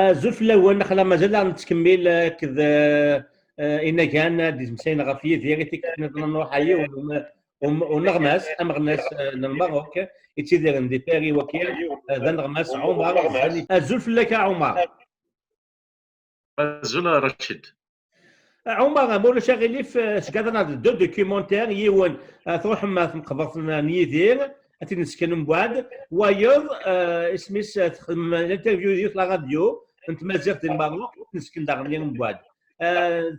زلف الأول خلا مازال نتكمل كذا إن كان ديز مسينا غفية ديالي نروح هي ونغماس أمغناس المغرب يتيدير ندي باري وكيل ذا نغماس عمر الزلف لك عمر زولا رشيد عمر مولا شاغلي في شكادا دو دوكيومونتير يون تروح ما تنقبض نيدير تنسكن من بعد ويض اسميس الانترفيو ديال لا راديو انت مازال ديال المغرب تنسكن داغني من بعد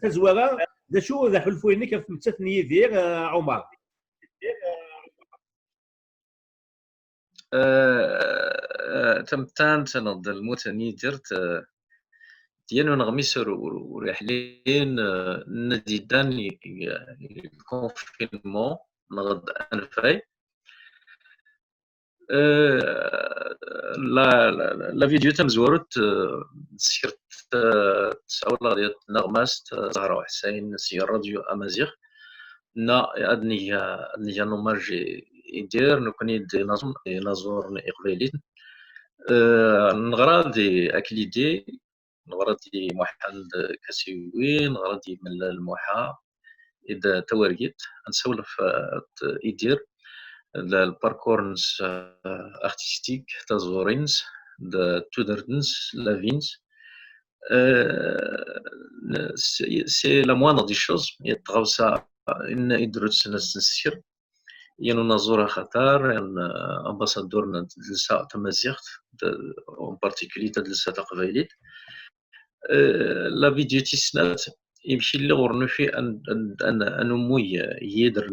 تزوغا ذا شو ذا حلفويني كيف تمتثني دير عمر تمتان تنض الموتني درت ديالو نغميسر ورحلين نديدان الكونفينمون نغد انفاي لا فيديو تمزورت سيرت تساولا ديال نغماس زهرة حسين سي راديو امازيغ نا ادني نوماج يدير نكوني دي نازور اقبالين نغرا دي اكليدي نغرا دي محل كاسيوي نغرا دي من الموحى اذا تورقيت نسولف يدير الباركورنس ارتستيك تازورينز تودردنس لافينز سي لا موان دي شوز يتغوصا ان يدرس نسير ينو نزور خطر ان امباسادور دلسا تمازيغت اون بارتيكولي تدلسا تقبايليت لا فيديو تيسنات يمشي لي غورنوفي ان موي يدير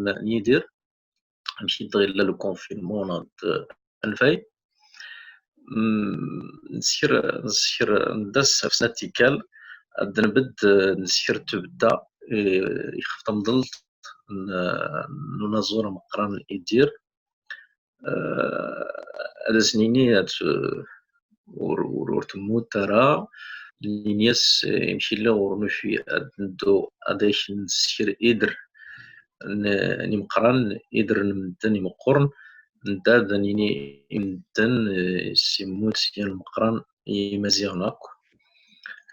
نمشي دغيا لو كونفينمون انفاي نسير ندس في سناتيكال نبد نسير تبدا يخف مضلت نزور مقران يدير هذا سنيني ورتموت ترى لينياس يمشي له ورنوفي ندو اداش نسير يدر نمقران يدر نمدن مقرن نداد نيني يمدن سيموت سيان المقران يمازيغناك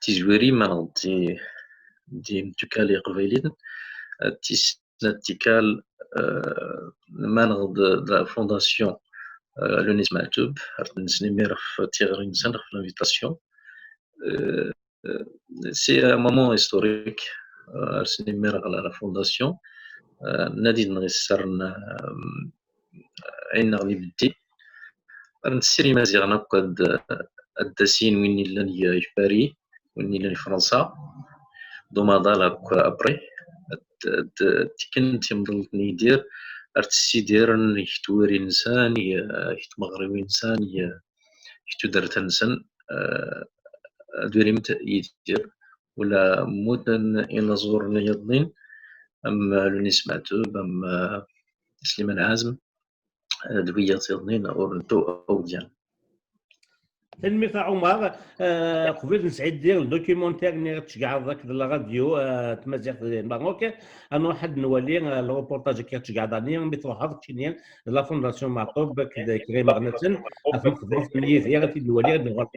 تيزويري ما نغدي دي متكالي قبيلين تيسناتيكال ما نغد لا فونداسيون لونيس معتوب نسنمير في تيغرين سنة في l'invitation سي un moment historique نسنمير على لا فونداسيون نادي نغيسر عين غني بدي نسيري مازيغنا كاد الدسين وين لاني باري وين لاني فرنسا دومادا ابري كنت مضلت ندير ارتسي ديرن يحتوري انسان يحتمغربي انسان يحتدرت انسان دوريمت يدير ولا مدن ينظر يضنين ام لونيس معتوب ام سليمان عازم دوية يضنين او ديال تنمي تاع عمر قبل نسعد دير الدوكيومونتير اللي تشجع ذاك لا راديو تمازيغ المغرب انا واحد نولي الروبورتاج كي تشجع داني مي تروح هذاك الشيء لا فونداسيون معطوب كذا كري مغنتن افهم في نيه هي غادي نولي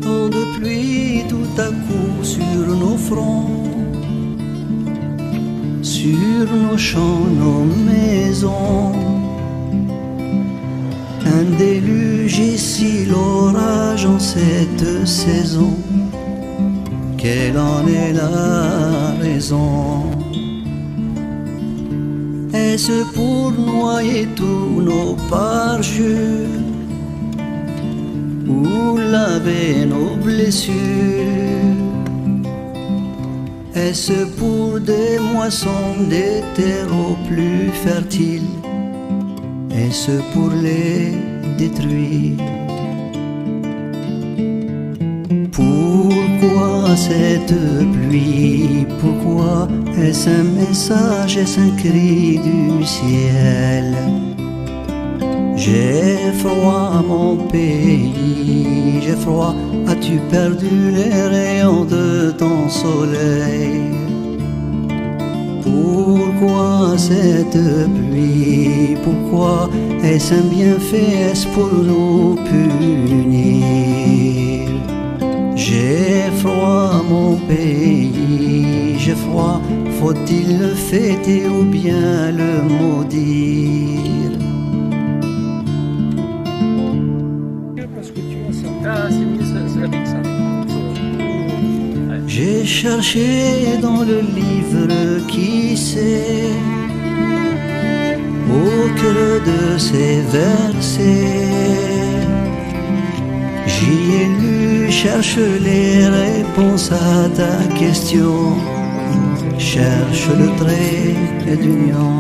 Tant de pluie tout à coup sur nos fronts, sur nos champs, nos maisons. Un déluge ici, l'orage en cette saison. Quelle en est la raison? Est-ce pour noyer tous nos parjures ou laver nos blessures? Est-ce pour des moissons, des terreaux plus fertiles? Est-ce pour les détruire? Pourquoi cette pluie? Pourquoi est-ce un message, est-ce un cri du ciel? J'ai froid mon pays, j'ai froid, as-tu perdu les rayons de ton soleil? Pourquoi cette pluie? Pourquoi est-ce un bienfait? Est-ce pour nous punir? pays, j'ai froid, faut-il le fêter ou bien le maudire? J'ai cherché dans le livre qui sait au cœur de ces versets. J'y ai lu, cherche les réponses à ta question, cherche le trait d'union.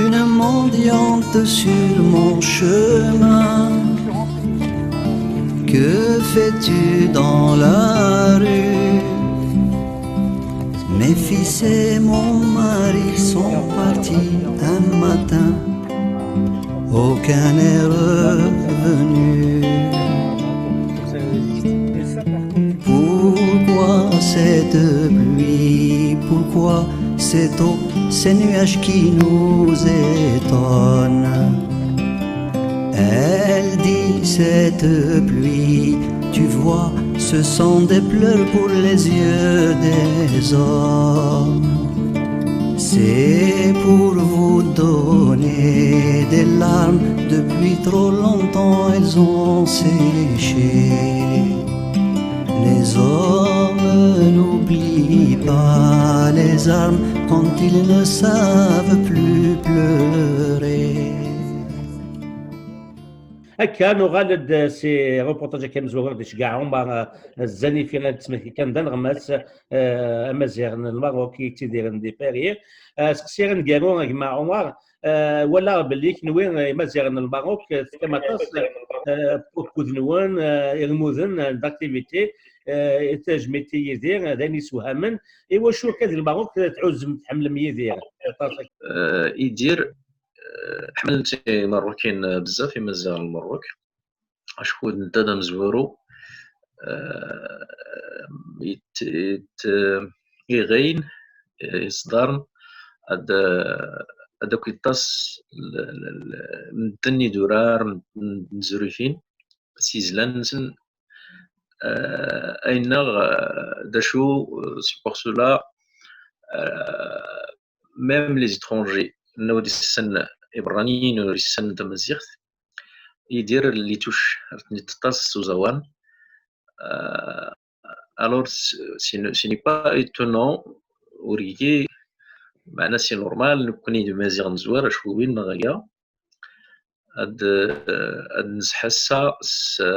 Une mendiante sur mon chemin, que fais-tu dans la rue? Mes fils et mon mari sont partis un matin, aucun n'est revenu. Pourquoi cette pluie? Pourquoi cette eau, ces nuages qui nous étonnent? Elle dit cette pluie, tu vois, ce sont des pleurs pour les yeux des hommes. C'est pour vous donner des larmes, depuis trop longtemps elles ont séché. Les hommes n'oublient pas les armes quand ils ne savent plus pleurer. هكا نغالد سي روبورتاج كان مزوغ ديش كاع هما الزاني فينا تسمى كان دان غماس امازيغ الماروكي تيدير دي بيري سقسي نقالو مع عمر ولا باللي كنوين امازيغ الماروك كما تص كودنوان المدن داكتيفيتي تجميتي يدير داني سوهامن ايوا شو كاد الماروك تعوز تحمل ميدير يدير حملت مروكين بزاف في مزيغ المروك اشكون نتا مزورو يغين يصدرن هذاك يطاس مدني دورار مزروفين سيزلانسن اين داشو سي بور سولا ميم لي زيترونجي نودي السن إبرانيين ولي السن تمازيغت يدير اللي توش تطاس سوزوان alors ce n'est pas étonnant وريكي معنا سي نورمال نكوني دو مازيغ نزوار شوين نغايا هاد نسحسا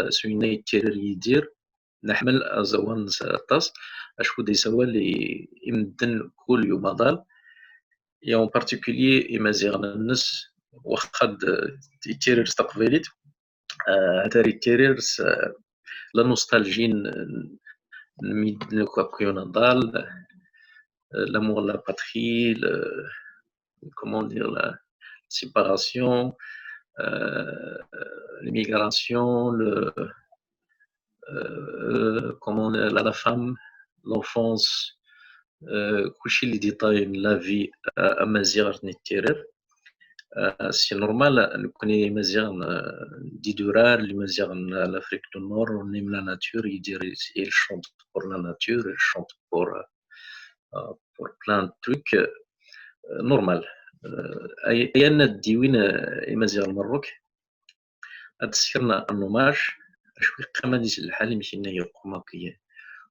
سوينا يتير يدير نحمل أزوان طاس أشكو دي سوا اللي يمدن كل يوم ضال et en particulier إمازيغ الناس واخا يتيرير استقباليت هتاري يتيرير لا نوستالجين نميد كويون ضال l'amour de la patrie, comment dire, la séparation, l'immigration, comment la femme, l'enfance, coucher les détails de la vie à Mazir Nitirer. C'est normal, nous connaissons Mazir d'Idurar, les Mazir l'Afrique du Nord, on aime la nature, ils chantent pour la nature, ils chantent pour plein de trucs normal. أيام الديوين إمازيغ المروك أتسكرنا النماج شوي قيمة ديال الحال مشينا يقوم كي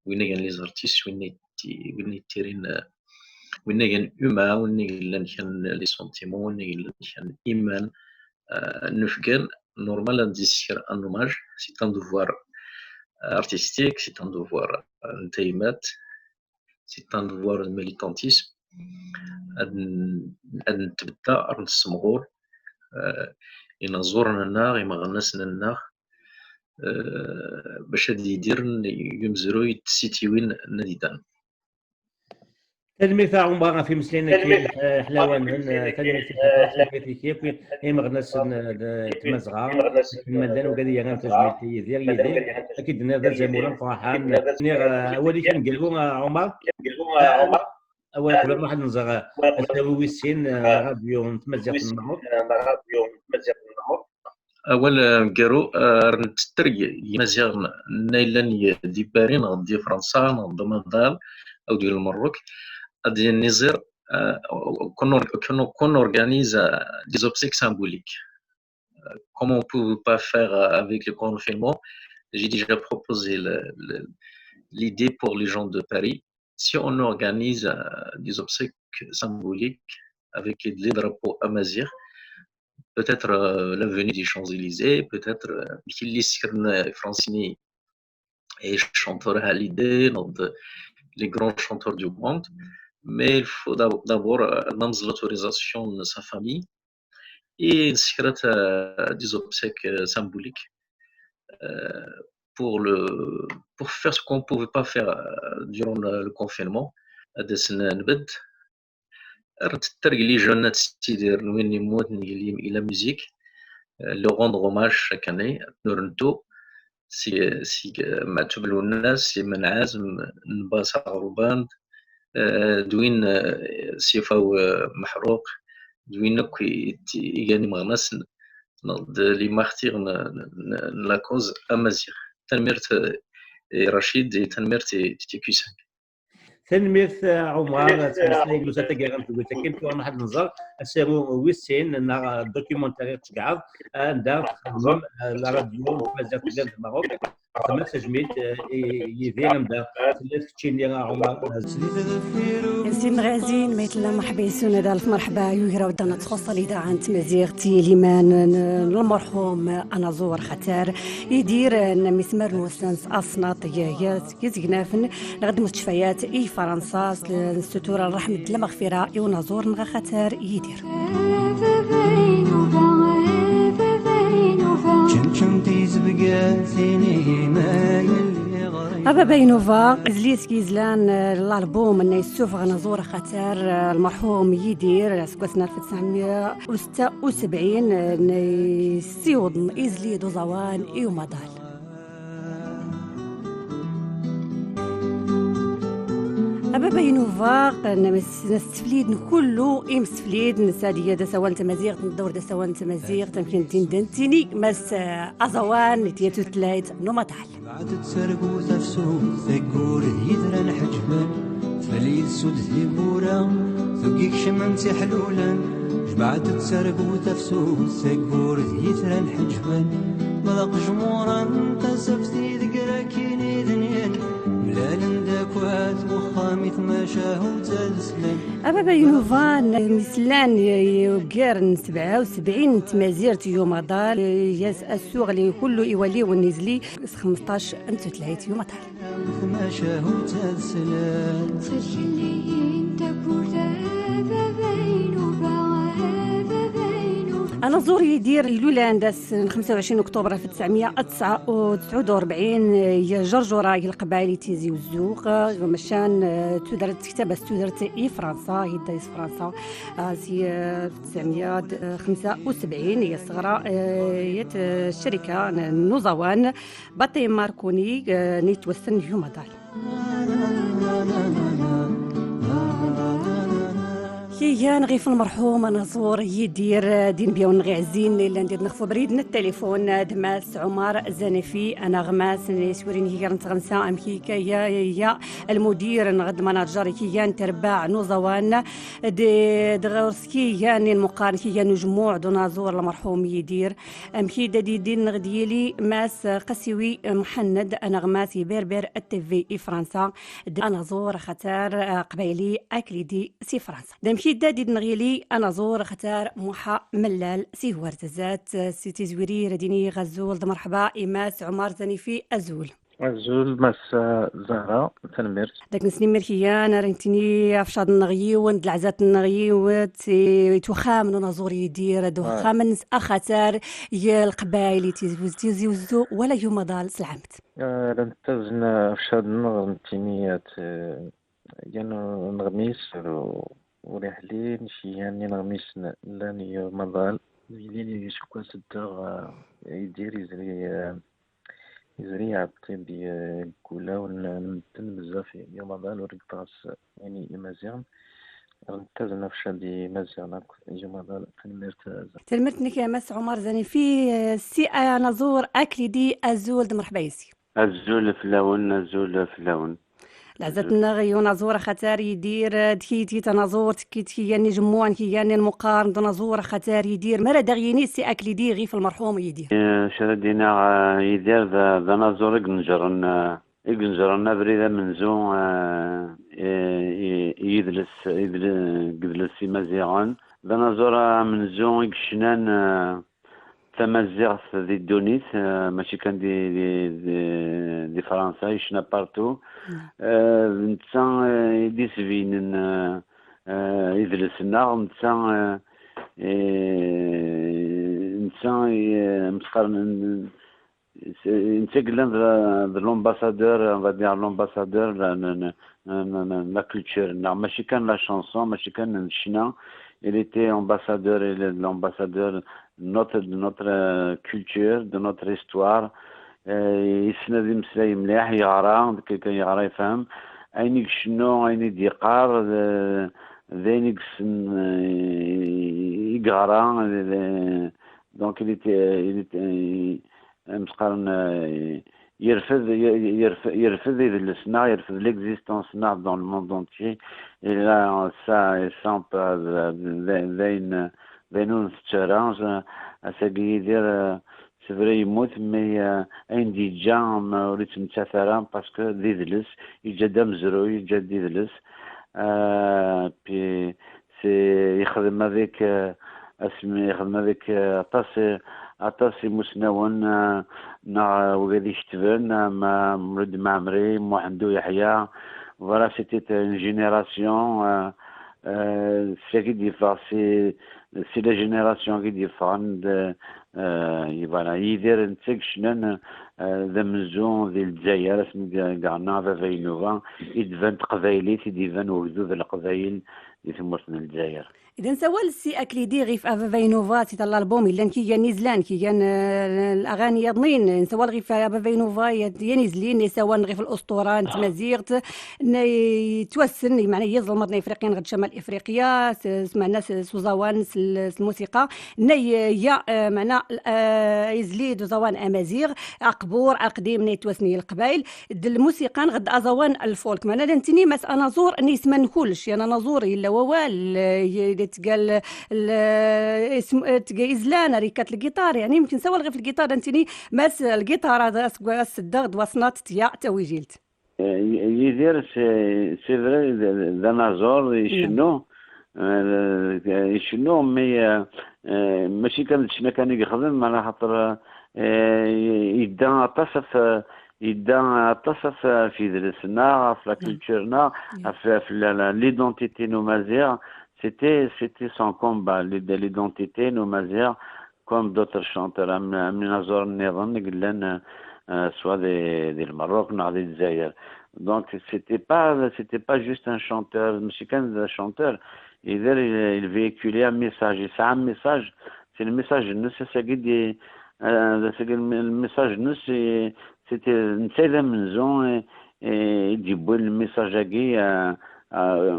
وين كان لي زارتيست وين يتيرين وين كان هما وين كان لي سونتيمون وين كان إيمان نفكان نورمال نديسكر النماج سي ان دوفوار artistique, c'est un devoir نتايمات سي ان دوفوار الميليتانتيسم أن نتبدا أرن السمغور إن زورنا النار إما غنسنا النار باش هاد يديرن يمزرو يتسيتيوين نديدان تلميذ عمر في مسلين كي حلاوان تلميذ كيف إما غنس تمزغا المدن وكذا يغنى تجميتي يدير أكيد هذا زمولا فرحان ولي كنقلبو عمر أول قبل ما حد نزغ التويسين راديو تمزيغ المغرب أول قرو نتستري مزيان نايلان دي بارين دي فرنسا نض مدال أو ديال المروك دي النزير qu'on organise des obsèques symboliques. Comme on ne peut pas faire avec le confinement, j'ai déjà proposé l'idée pour les gens de Paris. Si on organise des obsèques symboliques avec les drapeaux amazirs, peut-être l'avenue des Champs-Élysées, peut-être Billy Sirne Francini et chanteur Hallyday, les grands chanteurs du monde. Mais il faut d'abord l'autorisation de sa famille et une secrète des obsèques symboliques euh, pour, pour faire ce qu'on ne pouvait pas faire durant le confinement. Les jeunes la musique, le rendre hommage chaque année. Si معتوب له الناس سي منعازم نباص عروبان دوين سيفاو محروق دوين يغاني مغناس لي مارتير لا كوز امازيغ تنميرت رشيد تنميرت تيكيسان تنميرت عمر تنسني لوزا تاكيران تقول تكين في واحد النظر اسيرو ويسين نا دوكيومونتاري تشكعض دار تخدم لا راديو مازال تقدر في المغرب تما تجميت يدير نبدا ثلاث كتشيني عمر سيدنا غازين ميتلا محبيسون هذا الف مرحبا يوهرا ودنا تخص الاذاعه مزيغتي ليمان المرحوم انا زور خطر يدير مسمار نوسنس اصناط يايات يزقنافن لغد مستشفيات اي فرنسا الستوره الرحمه المغفره يونازور نغا خطر يدير أبا بينوفا زليس كيزلان الألبوم أن يسوف غنزور خطر المرحوم يدير سكوسنا 1976 يسيوضن إزلي دوزوان إيو مدال أبا بينوفا نستفليد كله مستفليد نسادية دا سوان تمازيغ ندور دا سوان تمازيغ تمكن دنتيني مس أزوان نتياتو تلايت نومطال بعد تسرقو تفسو ثقور يدران حجبان فليل سود ثقورا ثقيك شمنتي حلولا بعد تسرقو تفسو ثقور يدران حجبان مذاق جمورا تسفتي ذكرا كيني دنيان ملال داكوات وخامث ما شاهو تسلم أبا بينوفان مسلان يوكير 77 تمازيرت يوم دار ياس السوغ اللي كله يولي والنزلي 15 انتو تلايت يوم دار ما شاهو تسلم سجلين تبودا أنا زور يدير لولاندس 25 أكتوبر في 1949 يا جرجورة القبائل تيزي والزوق ومشان تدرت كتابة تدرت إي فرنسا يدايس فرنسا زي 1975 هي صغرى يت الشركة نوزوان باطي ماركوني نيتوسن يوم دار كيان غيف المرحوم انا زور يدير دين بيون غعزين اللي ندير نخفو بريدنا التليفون دماس عمر زنفي انا غماس نسورين هي نتغنسا ام كيا المدير نغد ماناجر كيان ترباع نوزوان دي دغورسكي يعني المقارن كيان جموع دونازور المرحوم يدير ام كي دين نغديلي ماس قسيوي محند انا غماس يبربر التيفي اي فرنسا انا زور خطر قبيلي اكليدي سي فرنسا كي دادي نغيلي انا زور ختار موحى ملال سي ورتزات سي تزويري رديني غزول مرحبا ايماس عمر زنيفي ازول زول مس زهرة تنمير داك نسني ميركيا انا رنتني افشاد النغي وند العزات النغي وتوخام نزور يدير دو خامن اخاتار يا القبائل تيزوزو ولا يوم ضال سلعمت رنتزن افشاد النغنتينيات يانو نغميس ورحلي نشياني نغميس لاني مضال يديني شكوى صدق يدير يزري عبطي بكولا ونمتن بزاف يوم مضال ورقطاس يعني إمازيغن نتزنا في شادي مزيانا جمال تنميرت تلمرتني كمس عمر زاني في سي نزور أكليدي أزول مرحبا يسي الزول في اللون لعزتنا غيو نزور خطر يدير دكيتي تنزور تكيتي يعني جموعا كي يعني المقارن نزور خطر يدير مرة دغيني سي أكليدي غي في المرحوم يدير شردينا يدير ذا نزور يقنجرنا بريدة منزو يدلس مزيغان ذا نزور منزو يقشنان تمزيغ ذي دونيس ماشي كان دي فرنسا يشنا بارتو نتسا يدي سفين يدلسنا نتسا مسخر نتقلن de l'ambassadeur, on va dire l'ambassadeur, la culture. Non, ماشي كان la chanson, ماشي كان China. Il était ambassadeur, l'ambassadeur de notre culture, de notre histoire. يسند يمسلاي مليح يقرا كي يقرا يفهم أين يكشنو أين يديقار ذين يكسن يقرا donc il était مسقارن يرفض يدلسنا يرفض l'existence dans le monde entier et là ça ذين نتشارج أساقي يدير c'est vrai يموت مي عندي جا ما وليت نتاثرا باسكو يدلس يجا مزروي يجا يدلس بي سي يخدم هذيك اسمي يخدم هذيك عطاسي مسنون نا وغادي يشتبن ما مرد معمري محمدو يحيى فوالا سيتي une génération c'est qui diffère c'est la génération qui diffère فوالا يدير نتكشنن ذا مزون ذي الجزائر اسمي قعنا فافا ينوفا يدفن قبايلي يدفن وجدود القبايل في ثمرتنا الجزائر إذا سوال سي أكليدي غير في أفافينوفا تي تاع الألبوم إلا كي كان نزلان كي كان الأغاني يضنين سوال غير في أفافينوفا ينزلين سواء غير في الأسطورة نتمازيغت يتوسن معناه يظلم مدن إفريقيا غد شمال إفريقيا سمعنا سوزاوان الموسيقى يا معناه يزليد وزوان أمازيغ عقبور عقديم نيتوسني القبائل الموسيقى غد أزوان الفولك معناه نتني مس أنا زور نسمن كلش يعني أنا زور إلا ووال تقال إزلان ريكات الجيتار يعني يمكن سوى غير في الجيتار انتني ماس الجيتار هذا الدغد وصنات تيا تويجيلت يدير سي فري ذا نازور يشنو مي ماشي كان شنا كان يخدم على خاطر يدا اتصف في درسنا في لا كولتورنا في ليدونتيتي نومازيغ c'était son combat l'identité nomazière comme d'autres chanteurs من نزور النظام نقلن soit des Maroc ou des Zaïre donc c'était pas juste un chanteur ماشي كان chanteur il véhiculait un message et ça un message c'est le message de c'est ça qui le message de c'était نسيدا من زون يجيبوا الميساج هكي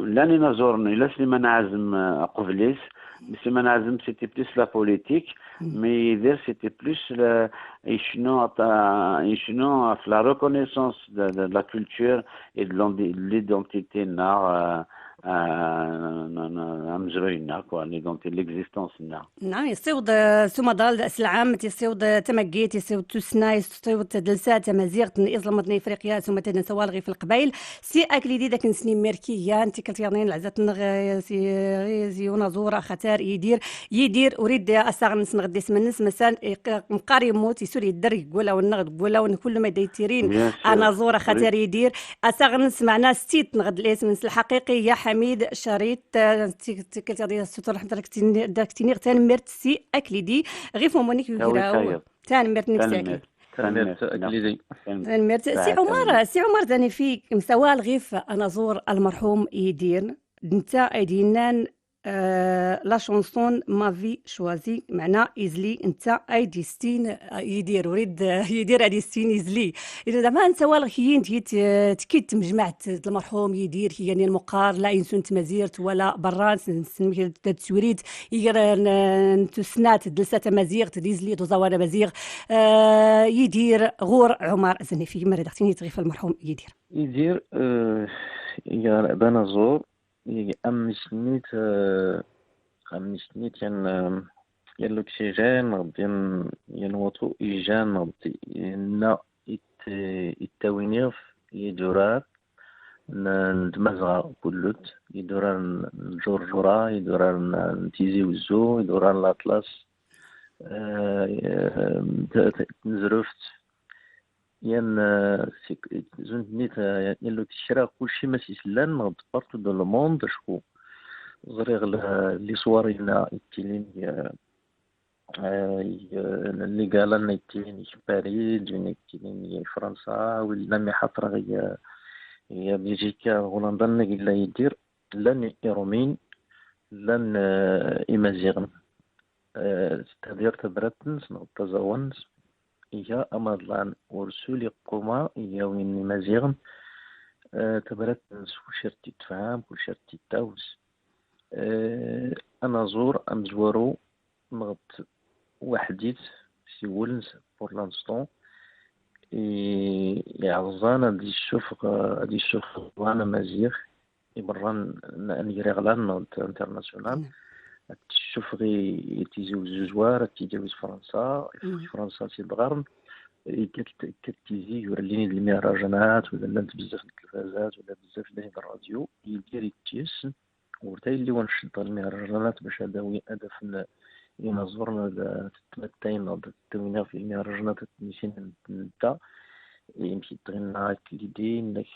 لاني نزورني لا سليمان عازم قبليس سليمان عازم سيتي بليس لا بوليتيك مي يدير سيتي بليس يشنو في لا ريكونيسونس de la culture et de l'identité نار مزروينا كوا l'existence نار نعم يصيود سومدال داس العام يصيود تمقيت يصيود تسنا يصيود دلسات تمازيغ إظلمتني إفريقيا ثم تنسوالغي في القبائل سي أكليدي داك نسني ميركيا انت كنت يرنين العزات سي ونازورا خطر يدير أريد أستغنس نغدي سمنس مثلا مقاري موت يسور يدر يقول أو النغد يقول أو كل ما دايتيرين أنا زورا خطر يدير أستغنس معنا ستيت نغد الاسم الحقيقي يا حميد شريط كنت غادي الستور رحمة الله داكتيني تان مرت سي أكليدي غير فمونيك يقراو تان مرت نفسك تان مرت سي عمر داني فيك مسوال غيف أنا زور المرحوم يدير انت ايدينان لا شونسون ما في شوازي معنى إزلي أنت أي ديستين يدير وريد يدير هادي ستين إزلي إذا زعما أنت والغيين تكيد مجمعت المرحوم يدير يعني المقار لا إنسون تمازيرت ولا بران سنمي تسوريد يقرا نتسنات دلسات مازيغت ديزلي دوزاوانا مازيغ يدير غور عمر زنفي مريض اختيني تغيف المرحوم يدير يا بنازور أمنيت الأكسجين غادي ينوطو إيجان غادي نا التوينيف يدورار ندمزغا كلت يدورار الجرجرة يدورار نتيزي وزو يدورار الأطلس نزرفت زنت نيت يلو تشرا كلشي ما سيسلان نغد بارتو دو لو موند شكو غريغ لي صوارينا التيلين اللي قالنا التيلين في باريس التيلين في فرنسا ولا مي حطرة هي بلجيكا هولندا لا يدير لن يرومين لن إمازيغن تدير تبرتنس نغتزاونس إيا أمادلان ورسولي قوما إيا وين مازيغن تبرتنس وشرتي تفهم وشرتي تاوس أنا زور أمزورو نغط وحديت سي ولنس بور لانستون يعزانا دي الشوف وانا مازيغ يبران نيري غلان نغط انترناسيونال تشوف غي يتيزيو الزوار تيجاوز فرنسا في فرنسا سي الغرب كتيزي يورليني المهرجانات ولا لانت بزاف د التلفازات ولا بزاف د الراديو يدير يتيس ورتا اللي ونشد المهرجانات باش هذا هدف ينظرنا تتمتين التوينه في المهرجانات التونسيين نتا يمكن تغنى ليدي انك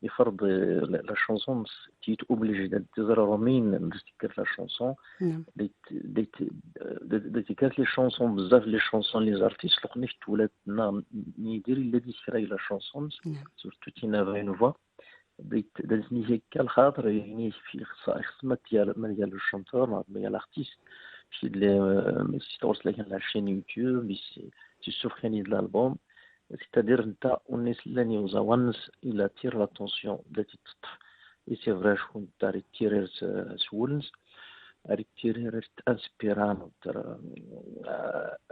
يفرض لا شونسون تيت اوبليجي تزرع رومين نستكر لا شونسون ديت لي شونسون بزاف لي شونسون لي زارتيست لقنيش تولاتنا يدير الذي شراي لا شونسون سورتو تينا فاينوفا دازني هيك الخاطر يعني في خصمت ديال الشونتور ديال الارتيست في لي سيتورس لكن لا شين يوتيوب بي تشوف كاني الالبوم c'est-à-dire نتا الناس اللي يوزاونس الى تير لاتونسيون التي تطف اي سي فري شكون تاري تيرير سولنس اري تيرير انسبيران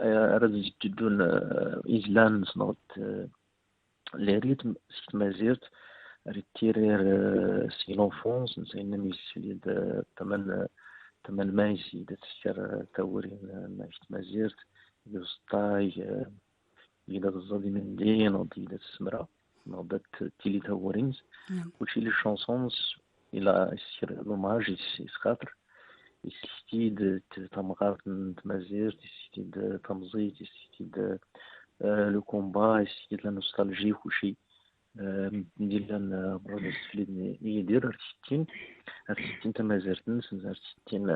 راه جدون ايزلان صنوت لي ريتم سيت مازيرت اري تيرير سي لونفونس نسينا ميسيد تمن مايسي دتشر تورين ماشت مازيرت يوسطاي إذا الزادي من دين أضي إذا السمرة نضت تيلي تورينز كلشي لي شانسونز إلى يصير لوماج يسخاطر يستيد تمغارت تمازير يستيد تمزيت يستيد لو كومبا يستيد لا نوستالجي كلشي ندير لنا براد السفليد يدير ستين تمازيرتنس ستين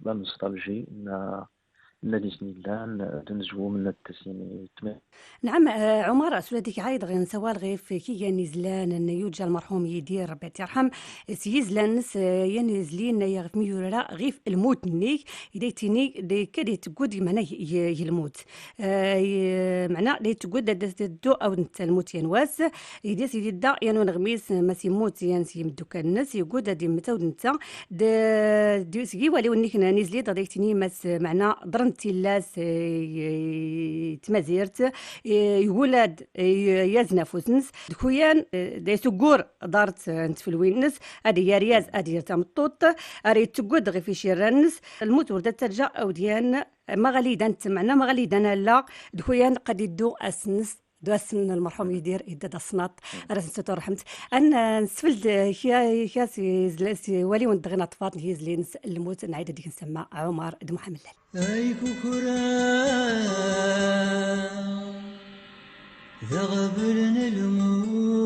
لا نوستالجي ديزني لان تنجو من التسيني. نعم عمر سولاديك عايد غير نسوال غير في كي يعني زلان ان يوجا المرحوم يدير ربي يرحم سيزلان نس يعني زلين يغف ميورا غيف الموت نيك يديتيني دي كدي تقود معناه يلموت معناه دي تقود دو او نت الموت ينواس يدي سيدي دا يعني نغميس ما سيموت يعني سيمدو كان الناس يقود دي متاود نتا دي سي ولي ونيك نزلي دايتيني مس معناه تيلاس تمازيرت يولد يزنا فوزنس دكويان دي سكور دارت انت في الوينس ادي يا رياز ادي تمطوط اري تقود غي في شيرانس الموت ورده ترجع او ديان ما غاليدا انت معنا ما غاليدا لا دكويان قد يدو اسنس دواسن المرحوم يدير يدد الصناط راسنت رحمت انا نسفلد يا سي ولي وندغنا طفات هي زلين الموت نعيد ديك نسمى عمر د محمد اي كوكرا ذغبن الموت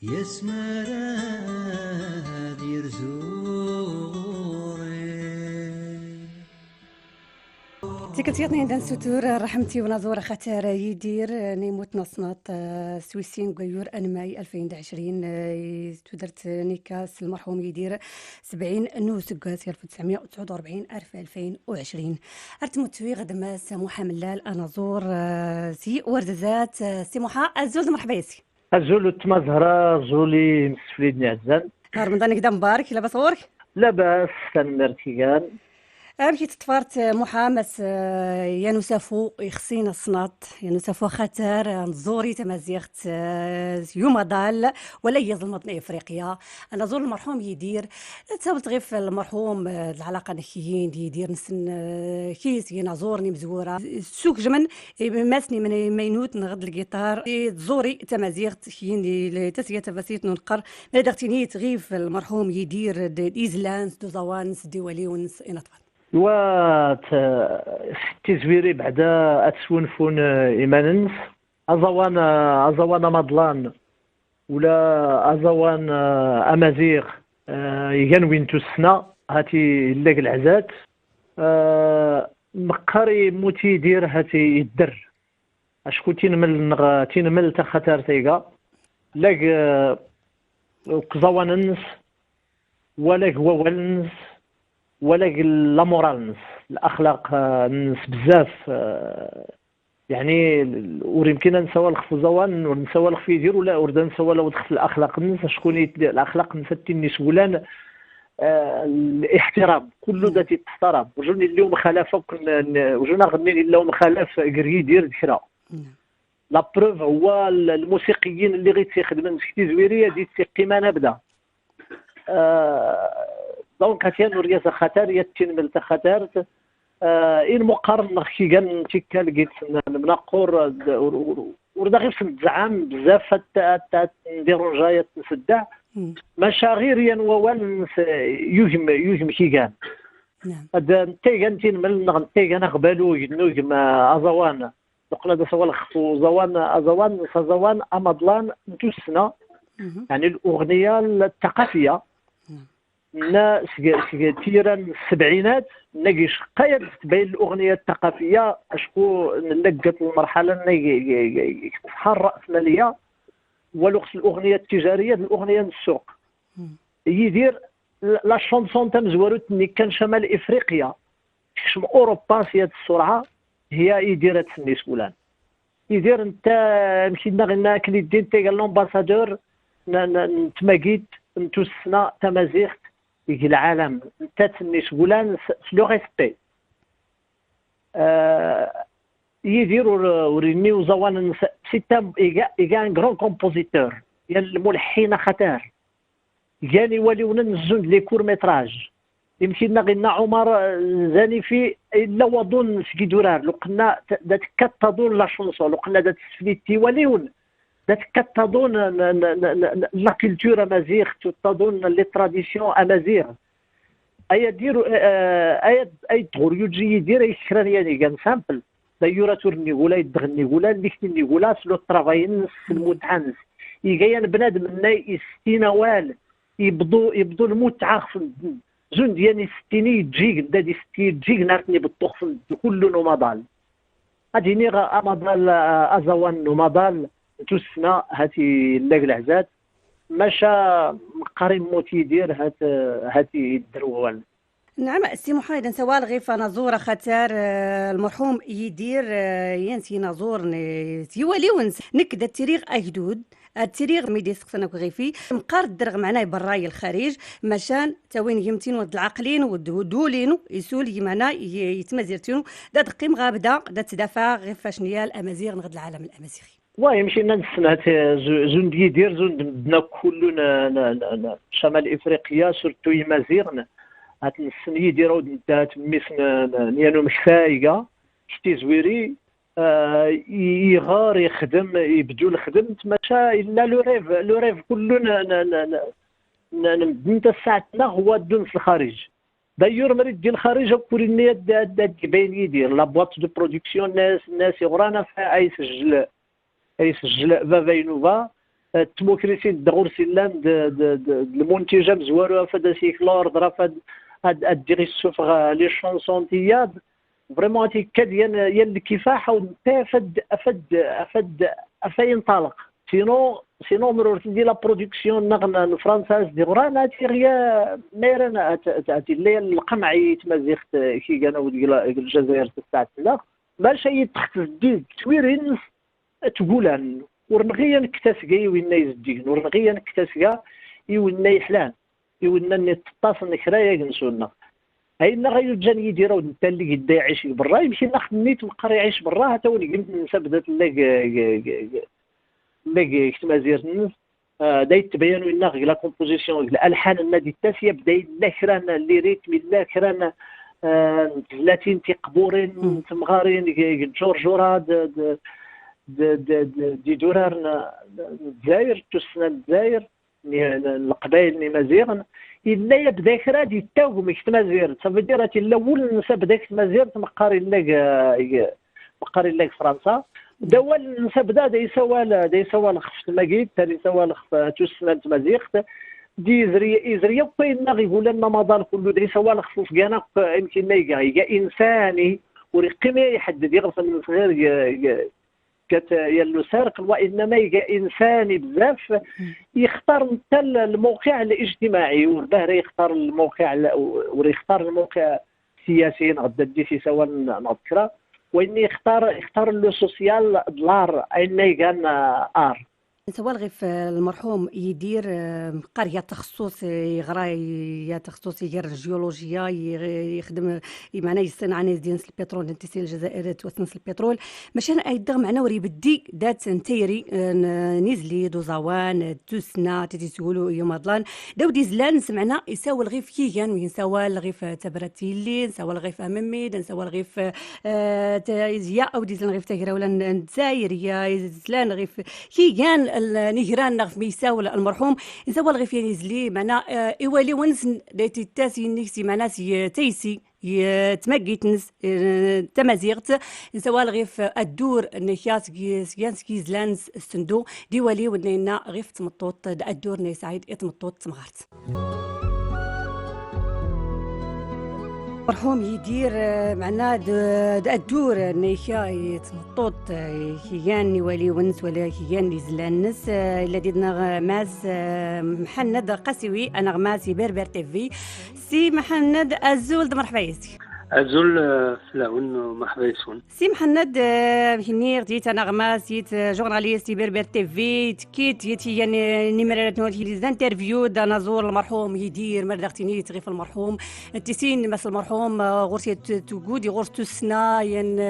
يسمر يرزوري تيكتيطني عندنا ستور رحمتي ونزور خطر يدير نيموت نصنات سويسين غيور انماي 2020 تدرت نيكاس المرحوم يدير 70 نوسكاس 1949 2020 ارتمو تسوي غدماس محملال انازور سي وردزات سي محا الزول مرحبا يسي الزول تمازهرة زولي مسفليدني عزان رمضان كدا مبارك لاباس غورك لاباس تنرتيان أمشي تطفرت محامس ينوسافو يخصينا الصناط ينوسافو خطر نزوري تمازيغت يوم ضال ولا يظلمتنا افريقيا انا زور المرحوم يدير تسابلت غير في المرحوم العلاقه نكيين يدير نسن كيس ينازورني مزوره سوق جمن ماسني من مينوت نغد الجيتار تزوري تمازيغت كيين تسيه تفاسيت ننقر ما دغتيني تغيف المرحوم يدير ديزلانس دوزوانس ديوالي ونس انطفال تزويري بعدا اتسونفون ايماننس ازوان مضلان ولا ازوان امازيغ يغنوين توسنا هاتي لاك العزات مقاري موتي يدير هاتي يدر اشكو تينمل تخطر تيغا لاك كزواننس ولا هوالنس ولا لا مورالنس الاخلاق نس بزاف يعني ويمكن نسوالخ في زوان ونسوالخ في يدير ولا ورد نسوالخ في الاخلاق الناس شكون الاخلاق نفتي النسولان الاحترام كله ذات تحترم وجوني اليوم خلافه وجونا غني اليوم خلاف قري يدير ذكرى لا بروف هو الموسيقيين اللي غير تيخدموا مسكتي زويريه دي تيقيمه نبدا دونك هاتيان الرياسه خطر يتنمل تخطر ان مقارنه كي كان تيكا لقيت منقور وردا غير الزعام بزاف نديرو جايه نسدع مشاغير ينوال يوهم كي كان هذا تيغان تنمل تيغان قبالو ينوهم ازوان نقول هذا سوال خصو زوان امضلان نتوسنا يعني الاغنيه الثقافيه نا تيران السبعينات نلاقي شقايا تبين الاغنيه الثقافيه اشكو نلقت المرحله تحال الراسماليه ولوقت الاغنيه التجاريه الاغنيه السوق يدير لا شونسون تاع مزوروت اللي كان شمال افريقيا شم اوروبا سياد السرعه هي يدير تسني سولان يدير انت مشينا غير كليدين تاع لومباسادور نتماكيت نتوسنا تمازيغت يجي العالم تاتني سولان لو ريسبي يديروا ورينيو زوان سيتا إيجا ان غران كومبوزيتور يعني الملحن خطر يعني وليونا نزون لي كور ميتراج يمكننا غينا عمر زاني في الا وظن سكي دورار لو قلنا دات كتظن لا شونسون لو قلنا دات سفليتي وليون دات كتظن لا كولتور امازيغ تظن لي تراديسيون امازيغ اي ديروا اي تغور يجي يدير يشران يعني كان سامبل دايورا تورني ولا يدغني ولا اللي كني ولا سلو ترافاين المتعنس يجي بنادم منا يستينوال يبدو المتعه زون ديالي ستيني تجي دادي ستي تجي نارتني بالطخ كل نومادال اديني امادال ازوان نومادال توسنا هاتي لاك العزات ماشا مقارن موتي يدير هاتي الدروال. نعم سي محايد سوال غير نزور خطر المرحوم يدير ينسي نزور يولي ونس نكدا التاريخ اجدود التاريخ ميدي سقسنا كغيفي مقار الدرغ معنا براي الخارج مشان تاوين يمتين ود العقلين ودولين يسول يمانا يتمازيرتينو دات قيم غابده دات تدافع غير فاشنيا الامازيغ نغد العالم الامازيغي واي مشينا نسنات زون يدير زون بدنا كلنا شمال افريقيا سورتو يمازيغن هاد السن يديروا دات ميسن نيانو مشفايقه شتي زويري يغار يخدم يبدو الخدم تماشى الا لو ريف كله نبدا ساعتنا هو الدون في الخارج دايور مريد ديال الخارج كوريني دات باين يدير لا بواط دو برودكسيون ناس يغرانا فيها يسجل فافاينوفا الديموكراسي الدغور سلام المنتجه مزواره فدا سيكلور ضرا فد اديري السفغ لي شونسون تياد فريمون تيكاد ديال الكفاح افد ينطلق سينو مرور ديال لا برودكسيون نغن فرنساز دي غرانا تيغيا ميرنا اللي القمع يتمازيخت كي كانوا ديال الجزائر تاع لا باش يتخت الديد تويرين تقولان ورنغيا نكتاسكا وين يزديك ورنغيا نكتاسكا وين يحلان وين نتصل نكرايا كنسونا هاينا غير جاني يديروا انت اللي قد يعيش برا يمشي ناخذ نيت ونقرا يعيش برا حتى ولي قلت نسبدت لاك كتمازير الناس دا يتبين لنا لا كومبوزيسيون الالحان النادي التاسيه بدا لا كرانا لي ريتم لا كرانا 30 تيقبورين تمغارين جورجورا دي دورار الجزائر تسنى الجزائر القبائل اللي مزيغن الا يبدا كرا دي تاوغ مش تمازير صافي دير الاول نسب داك تمازير مقاري لك فرنسا دول نسب دا يسوى خفت ماكيد تاني يسوى تسنى تمازيغ دي إزرية وين يقول لنا مضال كله دي سواء خصوص كان يمكن ما يجا إنساني ورقم يحدد يغرس من صغير كت يلو سارق وإنما يجا إنساني بزاف يختار حتى الموقع الاجتماعي والبهر يختار الموقع الموقع السياسي غدا دي في سواء نذكره وإني يختار لو سوسيال دولار أين كان آر سواء غيف المرحوم يدير قرية تخصص يغرا تخصص يدير الجيولوجيا يخدم معنا يصنع دينس البترول نتيسي الجزائر توسنس البترول ماشي انا ايضا معنا وري بدي دات نتيري نيزلي دوزاوان توسنا تيتسولو يوم اضلان داودي زلان سمعنا يساوي الغيف كيان وينساوى الغيف تبراتيلي نساوى الغيف امميد نساوى الغيف يا او ديزلان غيف تاكرا ولا الجزائر يا زلان غيف كيان النهران نغف ميساول المرحوم نساوى الغيف ينزلي معنا ايوالي ونس دايتي تاسي نيكسي معنا تيسي يتمقيت نس تمازيغت نساوى الغيف الدور نيات سكي زلانس الصندوق ديوالي ونينا غيف تمطوط الدور ني سعيد يتمطوط تمغارت مرحوم يدير معنا الدور نيشا يتمطوط كيان يولي ونس ولا كيان يزلان نس الذي نغماس محمد قاسوي انا غماسي بربر تيفي سي محمد الزول مرحبا يسي أزول فلاون مرحبا يسون سي محمد هني غديت انا غماسيت جورناليستي بربر تيفي تكيت يتي يعني نمرات نوتي لي انترفيو دا نزور المرحوم يدير مردختيني تغيف المرحوم تسين مثل المرحوم غورتي تقودي غورتو سنا ين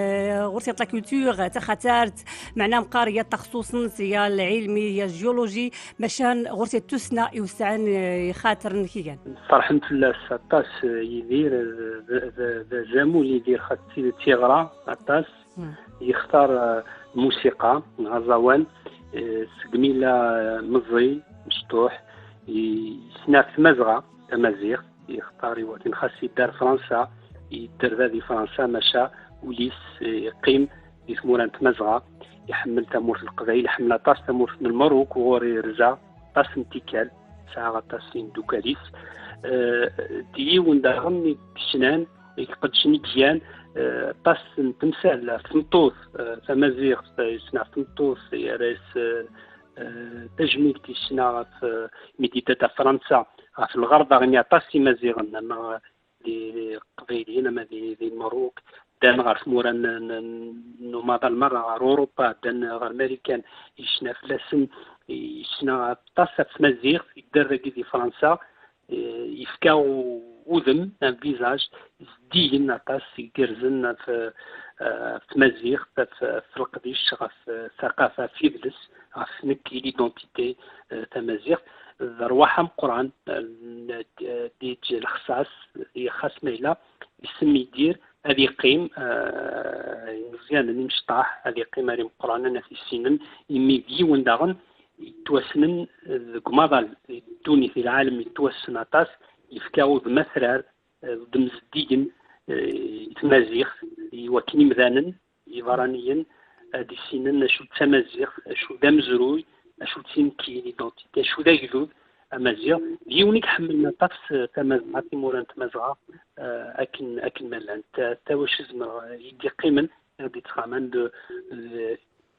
غورتي لا كولتور تخاترت معنا مقاريه تخصصا سيا العلمي يا الجيولوجي مشان غورتي توسنا يوسعن خاطر كيان فرحان في السطاس يدير زامو اللي يدير خاطر تيغرا عطاس يختار موسيقى غزوان سقميلة مزي مشطوح يسنا في مزغة تمازيغ يختار يواتين خاص يدار فرنسا يدار ذا فرنسا مشى وليس يقيم يسموران تمزغة يحمل تمور في القبائل يحمل طاس تمور في المروك وغوري رزا طاس انتكال ساعة طاسين دوكاليس ديون داغن تشنان يقد شنيكيان طاس تمثال فنطوث تمازيغ يسنا فنطوث يا رئيس تجميل تيسنا في ميديتا فرنسا في الغرب غنيا طاس مازيغ انا لي قبيلين ما دي المروك دان غير في مورا نوماض المرة غير اوروبا دان غير امريكان يشنا في لاسن يشنا طاس في مازيغ يدار دي فرنسا يفكاو وذم ان فيزاج دين عطاس يقرزن في مازيغ في القديش في الثقافه في بلس في نكي ليدونتيتي تاع مازيغ ذروحه قران دي الخصاص هي خاص ميلا يسمي يدير هذه يقيم مزيان اللي مشطاح هذه يقيم هذه قران انا في السنن يميدي وندغن يتوسنن كماضل التوني في العالم يتوسن عطاس يفكاو بمثرار دمزديين تمازيغ وكني مذانن يفرانيا هادي السنن شو تمازيغ شو دامزروي شو تينكي ليدونتيتي شو دا جدود امازيغ ديونيك حملنا طفس تمازغه تيموران تمازغه اكن ملان تا واش زمر يدي قيمن غادي تخامان دو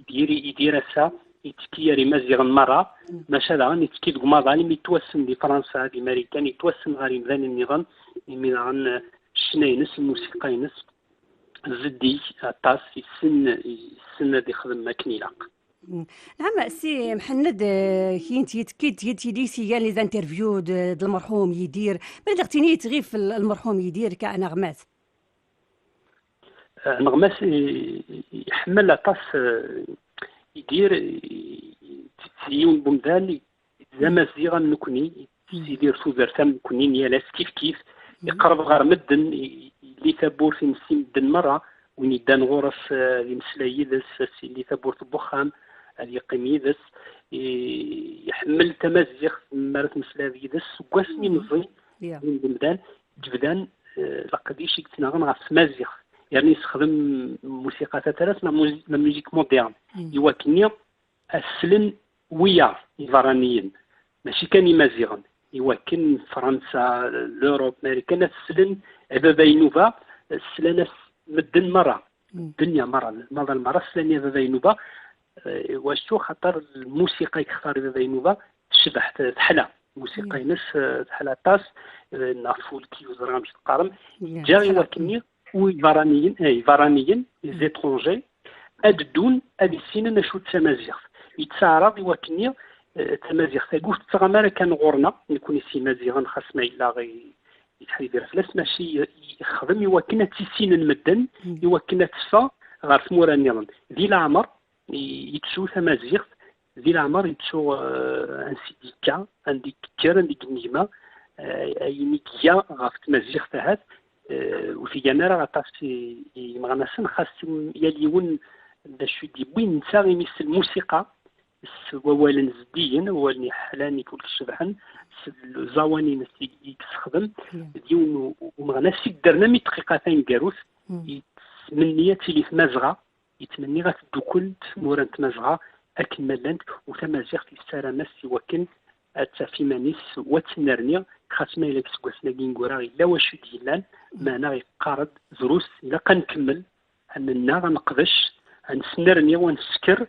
يدير سا يتكيري مازيغ مره ماشا غادي يتكي دك ماضي مي توسن دي فرنسا دي امريكان يتوسن غادي مزان النظام من عن الشناينس الموسيقى ينس زدي طاس السن دي خدم ما كنيلاق. نعم سي محمد كاين تيدي سيان لي زانترفيو د المرحوم يدير ما دغتيني تغيف المرحوم يدير كنغمات نغمات يحمل طاس يدير تسيون بمدان زمازيغا نكوني يدير سوزرتم كوني نيالاس كيف يقرب غير مدن اللي ثبور في نسيم مدن مره وين يدان غرف المسلايدس اللي ثبور تبخام اللي قميدس يحمل تمازيغ مارت مسلايدس وقاسني نزي من بلدان جبدان لقديش يكتنغن غاف مازيغ يعني يستخدم موسيقى تترس لا ميوزيك موديرن يواكني السلن ويا الفرانيين ماشي كان يمازيغن يواكن فرنسا لوروب امريكان السلن باباينوفا السلانه مدن مره الدنيا مره المره السلانه باباينوفا واشتو خاطر الموسيقى يختار باباينوفا تشبح تحلى موسيقى ينس تحلى طاس نعرفوا الكيوزرا مش تقارم جا يواكني فرانيين زيترونجي ادون ادي السنه نشوت تمازيغ يتسارع يواكني تمازيغ تاكوف تغمر كان غورنا يكون سي مازيغ خاص ما الا غي يدير فلاس ماشي يخدم يواكن تيسين المدن يواكن تسفا غير ثمورا نيران ذي العمر يتشو تمازيغ ذي العمر يتشو ان سيديكا عندك كير عندك نجمه ينيكيا غاف تمازيغ تاعت وفي جنرا غطاس مغناسن خاص يليون باش يديبوين نساغي مثل الموسيقى ووالن زديين ووالن حلاني كل شبحن الزواني نسي يستخدم ديون ومغناس يدرنا مي دقيقتين كاروس من نياتي لي مازغه يتمني غتدوكل مورا مازغه اكملنت وتمازيغ في السلامه وكن في مانيس وتنرني خاص ما يلك سكواسنا كينكورا الا واش ديالان معنا غيقارد زروس الا كنكمل اننا غنقدش غنسنرني ونسكر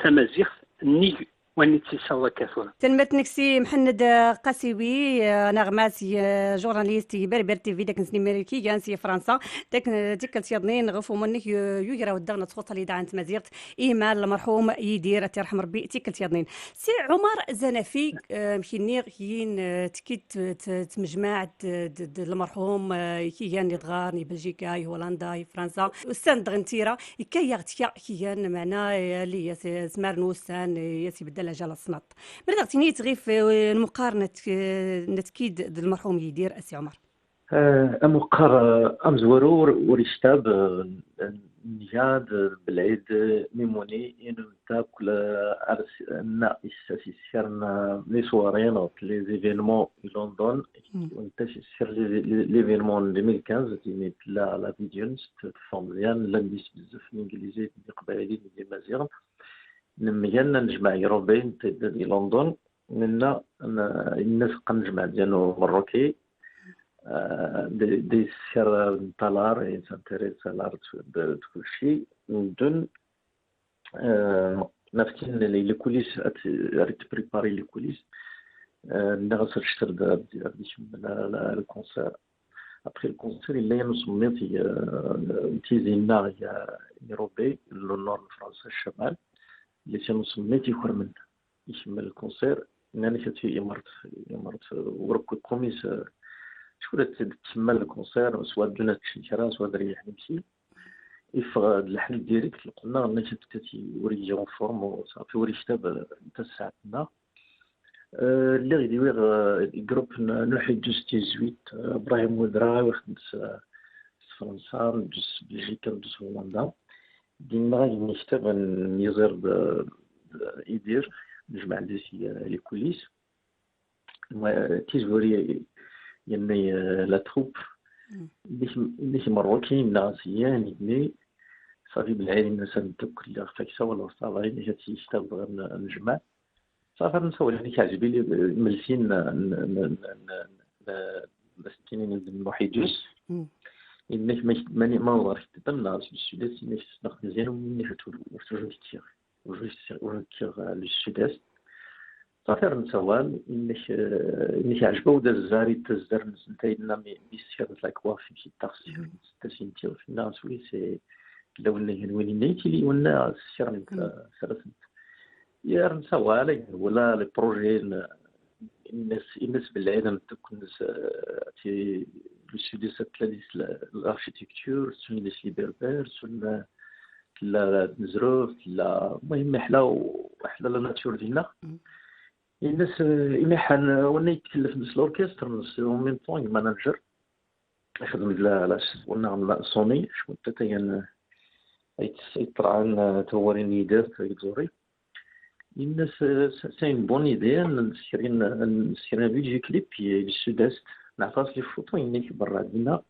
تمازيغ ني ونيتي سوا كثورة تنمت نكسي محمد قاسيوي نغمات جورناليست بربر تي في داك نسني ميريكي كانسي فرنسا ديك تيضنين غفو منك يجرا ودغنا تخوط لي دعان تمازيغت ايمان المرحوم يدير تيرحم ربي تيك تيضنين سي عمر زنفي مشيني كاين تكيت تمجمع المرحوم كيان يدغار ني بلجيكا هولندا فرنسا وستان دغنتيرا كيغتيا كيان معنا اللي سمارنوسان ياسي بدل جال الصنط من عرفتيني تغيف المقارنه نتكيد المرحوم يدير اسي عمر امقار امزورور وريشتاب نياد بالعيد ميموني انو تاكل ارس اساسي سيرنا لي سوارين لي زيفينمون في لندن وانت سير ليفينمون 2015 تيميت لا فيديونز تفهم مزيان لانديس بزاف الانجليزي قبايلي ديال مازيغ نميالنا نجمع يوروبيين ديال لندن منا الناس قنجمع ديالو مروكي دي سير طالار انسان تريد سالار كل شيء دون نفتين لي كوليس ريت بريباري لي كوليس نغسل شتر ديش الكونسير ابخي الكونسير اللي نصمت تيزينا يا يوروبي لو فرنسا الشمال اللي تنصمت يخر منه يشمل الكونسير ناني في امارات وركو كوميس شكون تسمى الكونسير سواء دونات شنكرا سواء دريح نمشي يفرض الحل ديريكت قلنا الناس تاتي وريجون فورم وصافي وري كتاب نتا ساعتنا اللي غيدير الجروب نوحي جوج تيزويت ابراهيم ودرا واخد فرنسا ندوز بلجيكا ندوز هولندا ديما غادي نكتب نيزر يدير نجمع ديسي لي كوليس تيزوري يعني لا تروب ليش مروكين ناسيان يبني صافي بالعين الناس ندوك اللي فاكسه ولا صافي جات يشتغل نجمع صافي نسول يعني كيعجبني لي ملسين السكينين المحيدوس إنك ما نقدرش تبنى السوداس إنك تنقل مزيان ومني فتولو وجوج للسوداس صافي نسوال إنك عجبو دا الزاري تزدر نتايدنا بيسير لاكوا في شي تاخسي تسينتيو في الناس وي سي لو اللي وين نيتي لي ولا السير ثلاث يا نسوال ولا البروجي الناس بالعيد تكون في السوداس تلاديس الاركيتكتور سوليس لي بربر سول لا نزروف لا المهم حلا لا ناتور ديالنا الناس إمحان وانا يتكلف نفس الأوركستر نفس ميم طون ماناجر يخدم لا وانا صوني شو تتين يطرعن تورين يدير يزوري الناس ساين بون ايدي نسيرين فيديو كليب للسوداست نعطاس لي فوتو إنك برا دينا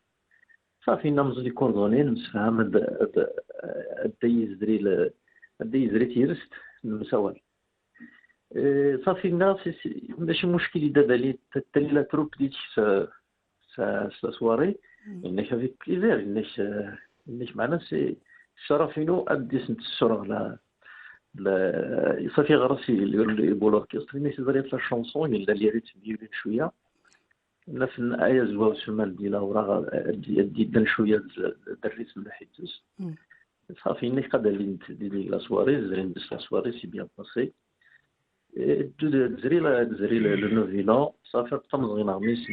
صافي نمز لي كوردوني نسفهم الدي يزري تيرست المساوال صافي الناس ماشي مشكل دابا لي تالي لا تروب ديك سواري انك في بليزير انك معنا سي شرفينو اديس نتسرغ لا صافي غرسي اللي بولوركستري مي سي لا شونسون الا اللي ريت بيولين شويه لا في الايه زواو سمال ديالها وراه دي دان شويه دريت من حيتوس صافي انك قادر لي ندير لا سواري زرين لا سواري سي بيان باسي زري لو نوفيلون صافي تمزغين غميس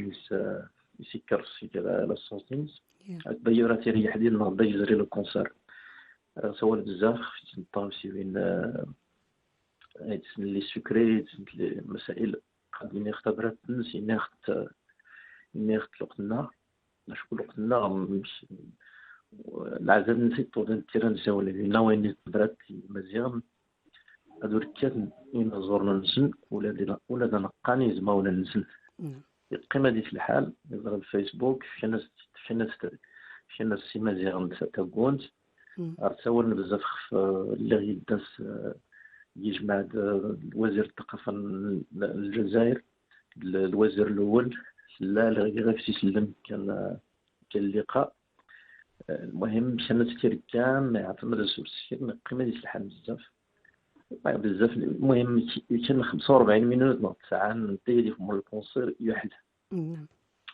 يسكر لا سونتينز دايوغ تيريح ديال النهار يجري لو كونسير سوال بزاف نطاو سي وين تسمى لي سكري تسمى مسائل قادين اختبرت نسي ناخت وقت النهار شكون وقت النهار العذاب نسيت طول التيران سوال لينا وين تبرات مزيان هادو ركات إن زورنا نسن ولا دا نقاني زما ولا نسن القيمة ديك الحال يضرب الفيسبوك في ناس سيما زيغن تاكونت ارتاولنا بزاف اللي غيداس يجمع وزير الثقافة الجزائر الوزير الأول لا اللي غير في سلم كان اللقاء المهم مشينا كثير كان يعتمد السوسيال القيمة ديك الحال بزاف المهم كان 45 مينوت نص ساعه نتايا في مول الكونسير يحل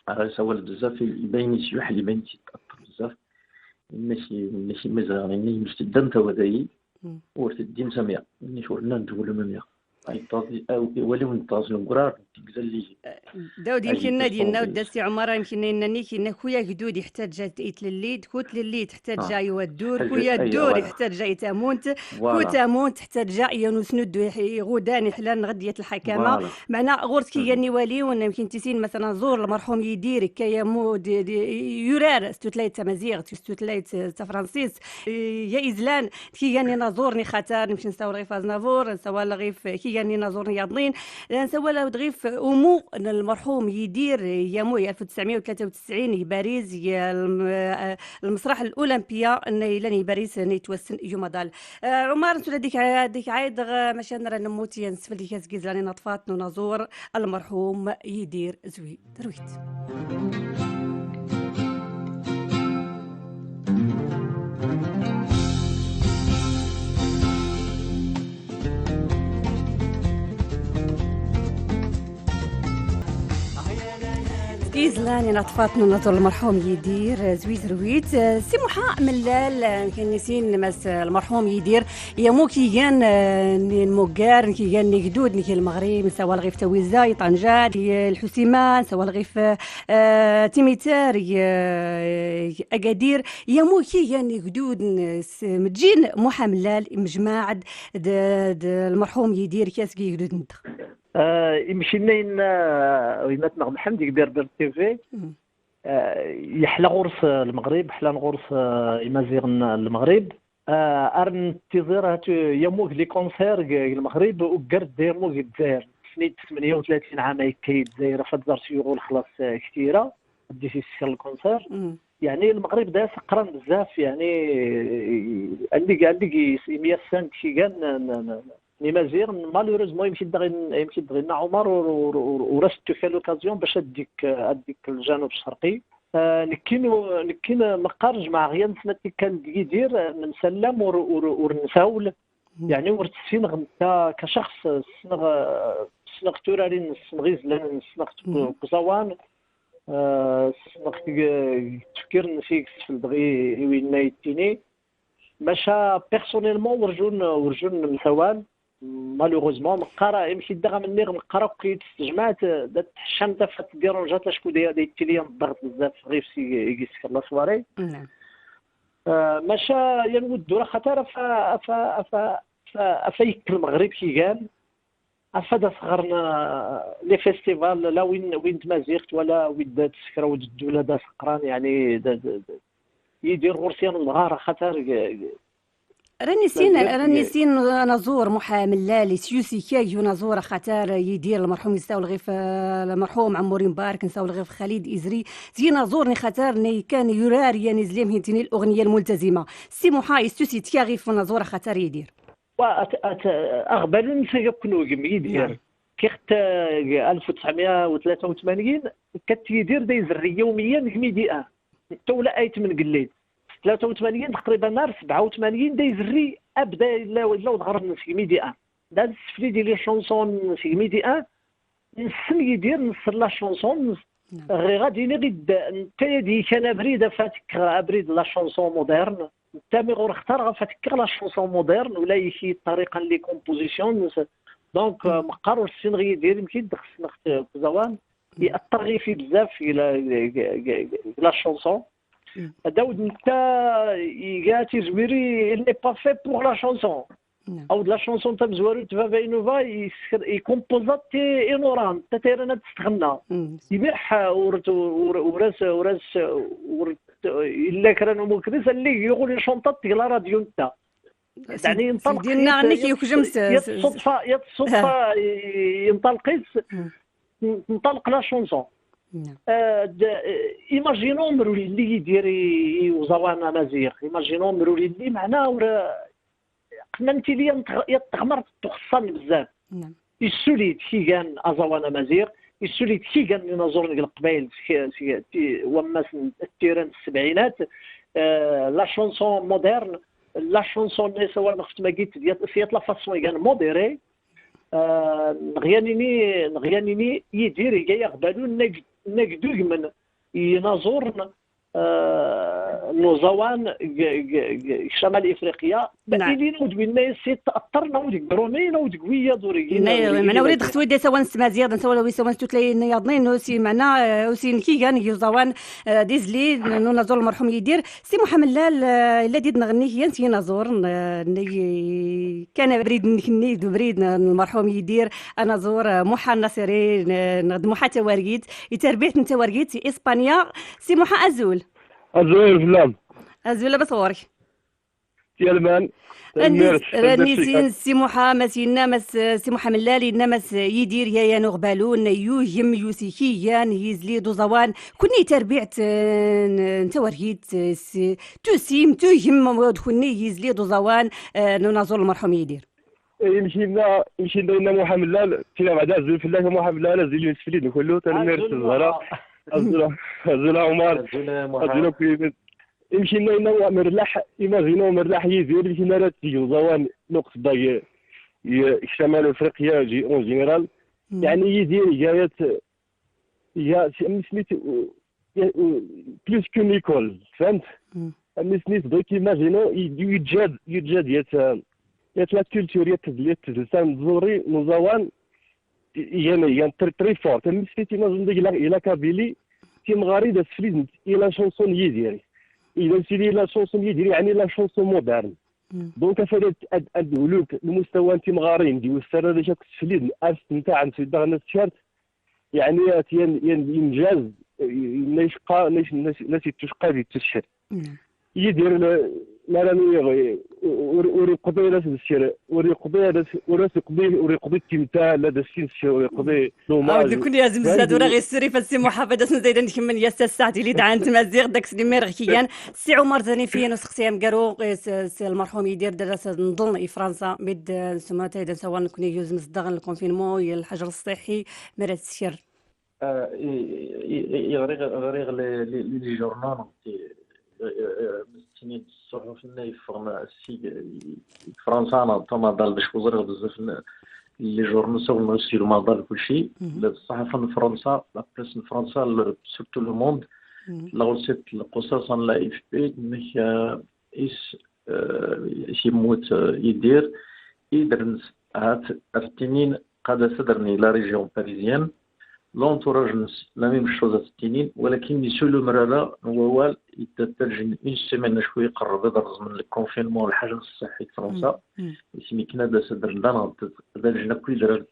راه سوال بزاف يبين شي واحد يبين يتاثر بزاف ماشي مزال يعني مش تدمت وداي ورتدين سميع ماني شورنا ندولو مميا ولو نتاصلوا قرار تقزل لي داود يمكن ديالنا وداسي عمره يمكن انني كاين خويا جدود يحتاج جات لليد كوت لليد تحتاج جاي ودور خويا الدور يحتاج جاي تامونت كوتامونت تحتاج جاي نسند غوداني حلال غديه الحكامه معنا غورت كي جاني والي وانا يمكن تسين مثلا زور المرحوم يدير كيامود يورار ستوتلايت تمازيغ ستوتلايت فرانسيس يا ازلان كي جاني نزورني خاطر نمشي نساو غير فازنافور نساو غيف كي يعني نزورني ياضنين نسوى له دغيف أمو المرحوم يدير يامو 1993 باريس المسرح الأولمبيا لاني باريس نيتوسن يوم دال عمر نسول ديك عايد ماشي نرى نموت ينسف لي كاسكيز لاني نطفات نزور المرحوم يدير زوي درويت كيزلاني نطفات نطول المرحوم يدير زويت رويت سي محا ملال كان نسين مس المرحوم يدير يا مو كي كان المقار كي كان نقدود نكي المغرب سوا الغيف تويزا طنجة الحسيمان سوا الغيف تيميتار اكادير يا مو كي كان نقدود متجين محا ملال مجماعة المرحوم يدير كاس كي يقدود انت مشينا ويمات نغم حمدي كبير بير تي في يحلى غرس المغرب حلا غرس يمازيغن المغرب ارن تيزيرات يموك لي كونسير المغرب وقرد ديمو الجزائر سنيت 38 عام هكا الجزائر فدار شغل خلاص كثيره بديت يسكر الكونسير يعني المغرب دا سقران بزاف يعني عندك 100 سنه شي كان مازيغ مالوريزمون يمشي دغينا عمر ورست في لوكازيون باش اديك الجنوب الشرقي. نكين مقارج مع غيان سنتي كان يدير نسلم ورنساول يعني ورتسين غنتا كشخص سنغ تورارين سنغيز لان سنغ كزوان سنغ تفكير نسيك في دغي وين نايتيني ماشا بيرسونيلمون ورجون مسوان مالوغوزمون مقارا يمشي دغا مني مقارا كي تجمعت دات الشمته فات ديرونجات شكون داير التليان الضغط بزاف غير سي يجيسك الله سواري ماشا ينود راه خطر فيك المغرب كي قال افاد صغرنا لي فيستيفال لا وين تمازيغت ولا وين دات السكره ود الدوله دا سقران يعني يدير غرسيان الغاره خطر راني سين نزور محامل لالي سيوسي كاي نزور خطر يدير المرحوم يستاول غيف المرحوم عموري مبارك نساول غيف خالد إزري زي نزورني خطر ني كان يراري نزليم هنتيني الأغنية الملتزمة سي محاي سيوسي تيا غيف نزور خطر يدير أغبل نسيكنو يدير كيخت 1983 كت يدير دايزري يوميا ميديا تولا ايت من قليت 83 تقريبا نهار 87 دايزري ابدا الا ظهر في ميديا دا السفلي ديال لي شونسون في ميديا نسن يدير نصر لا شونسون غير غادي نغد انت دي كان بريده فاتك ابريد لا شونسون مودرن انت مي غور اختار فاتك لا شونسون مودرن ولا يشي طريقه لي كومبوزيسيون دونك مقر السينغي ديال يمكن خصنا زوان ياثر غير في بزاف في لا شونسون داود انت يجاتي زويري اللي با في بور لا شونسون او لا شونسون تاع زوارو تفا نوفا يكومبوزات تي انوران تيرانا تستغنى يبيح وراس الا كان مكرس اللي يقول شنطه تيلا راديو انت يعني ينطلق ديالنا عنك يخجمس الصدفه ينطلق نطلق لا شونسون ايماجينو مرولي اللي يدير وزوانا مزيغ ايماجينو مرولي اللي معنا قلنا انت لي يتغمر تخصن بزاف يسوليت كي كان ازوانا مزيغ يسوليت كي كان نزور القبائل وما التيران السبعينات لا شونسون مودرن لا شونسون سواء ما خفت ما قلت ديال سيات لا فاسون كان موديري نغيانيني يدير يا غبالو نقدو من ينظر نوزوان شمال افريقيا بايدين ودوي الناس تاثرنا وديك برومينا وديك ويا دوري انا وليد خصو يدي سوان سمازيغ نسوا وي سوان توتلي نياضنين سي معنا وسي كي كان يوزوان ديزلي نزور المرحوم يدير سي محمد لال الا ديد نغني هي انت نزور كان بريد نكني بريد المرحوم يدير انا زور محا الناصري نخدمو حتى ورقيت يتربيت انت ورقيت في اسبانيا سي محا ازول فلام ازول بصورك ديال مان راني سي محمد سي محمد لالي نمس يدير يا نغبالون يوهم يوسيكيان يزلي دوزوان كوني تربيعت انت وريت توسيم توهم كوني يزلي دوزوان نزور المرحوم يدير يمشينا لنا محمد لال تينا بعدا زول في الله محمد لال زيلو السفليد كله تنمير الزهراء أزولا عمر أزولا كويبت يمشينا لنا مرلاح إيماجينو مرلاح يزير يمشينا لا تيجو زوان نقص باي شمال أفريقيا جي أون جينيرال يعني يدير جايات يا سميت بلوس كون إيكول فهمت سميت دوك إيماجينو يتجاد يات لا كولتور يات اللسان زوري مزوان يعني تري فور تمسيتي نظن ديك الى كابيلي تيم غاري سفليد الى شونسون يديري الى سيدي لا شونسون يديري يعني لا شونسون مودرن دونك فدات ادولوك المستوى تيم غارين ديال السر هذا جاك سفليد الارس نتاع نسيد الناس تشارت يعني ينجاز نشقى ناس تشقى دي تشهر يدير لا لا نيغي وريقضي لا تسير وريقضي التمثال لا تسير وريقضي عاود كل لازم زاد ورا غير السري فالسي محافظة زايدة نكمل يا استاذ سعدي اللي دعان تمازيغ داك سليمير كيان سي عمر زاني فيا نسختيام قالوا سي المرحوم يدير دراسة نظن فرنسا مد سماتي دا سوا نكون يوز مصدغن الكونفينمون الحجر الصحي مرات السير غير لي جورنال مستنين الصحف النايف فرنسا انا طما دال باش وزر بزاف لي جورنال سو نسير ما دال كلشي الصحافه في فرنسا لا بريس في فرنسا سورتو لو موند لا غوسيت القصص لا اف بي مش يموت يدير يدرس هات التنين قاد صدرني لا ريجيون باريزيان لونتوراج لا ميم شوز التنين ولكن يسولو مرة هو يترجم اون سيمين شويه يقرب يدرس من الكونفينمون الحجر الصحي في فرنسا يسمي كندا صدر لنا درجنا كل درجه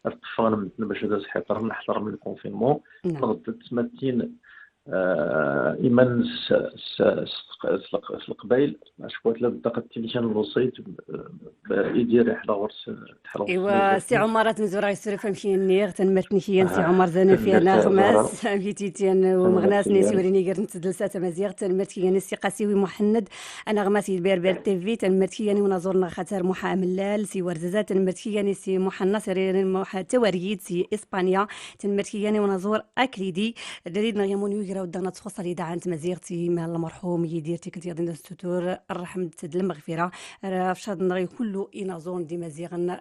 ارتفعنا باش هذا صحيح نحضر من الكونفينمون نغد تمتين إيمان القبيل شوات لا بدقة التليفون الوسيط يدير رحلة ورس تحلو ايوا سي عمر تنزور يسري فمشي نيغ تنمرتني سي عمر زانا فيها ناغماس فيتيتيان ومغناس نيسي وريني غير نتدلسا تمازيغ تنمرت كي نسي قاسيوي محمد انا غماسي بير تي في تنمرت كي ونزورنا خاطر محاملال سي ورزازات تنمرت كي سي محنا سرير تواريد سي اسبانيا تنمرت كي ونزور اكليدي دريدنا يمون يقراو دانا تخص لي دعانت مزيغتي مع المرحوم يدير تيكنت يدين الستور الرحمة المغفرة فشاد نغي كله إنازون دي مزيغن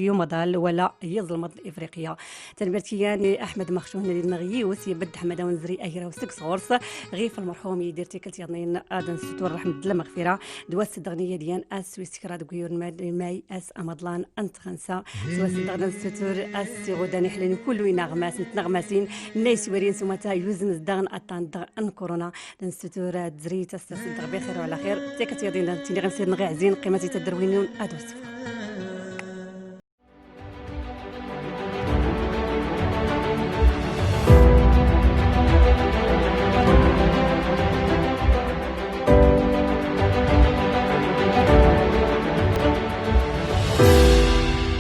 يومضال ولا يظلم إفريقيا تنبرتي يعني أحمد مخشون اللي نغي وسي بد حمد ونزري أجرا وسكس غورس غيف المرحوم يدير تيكنت يدين آدن الستور الرحمة المغفرة دوس الدغنية ديان أس ويستكراد قيور ماي أس أمضلان أنت خنسا سواس الدغن الستور أس غدان حلين كله ينغماس نتنغماسين نايس ورين سمتا يوزن الدغن أطان أن كورونا نستور تزري تستسد بخير وعلى خير تيكت يدينا تيني غنسير نغي عزين قيمتي تدروينون أدو السفر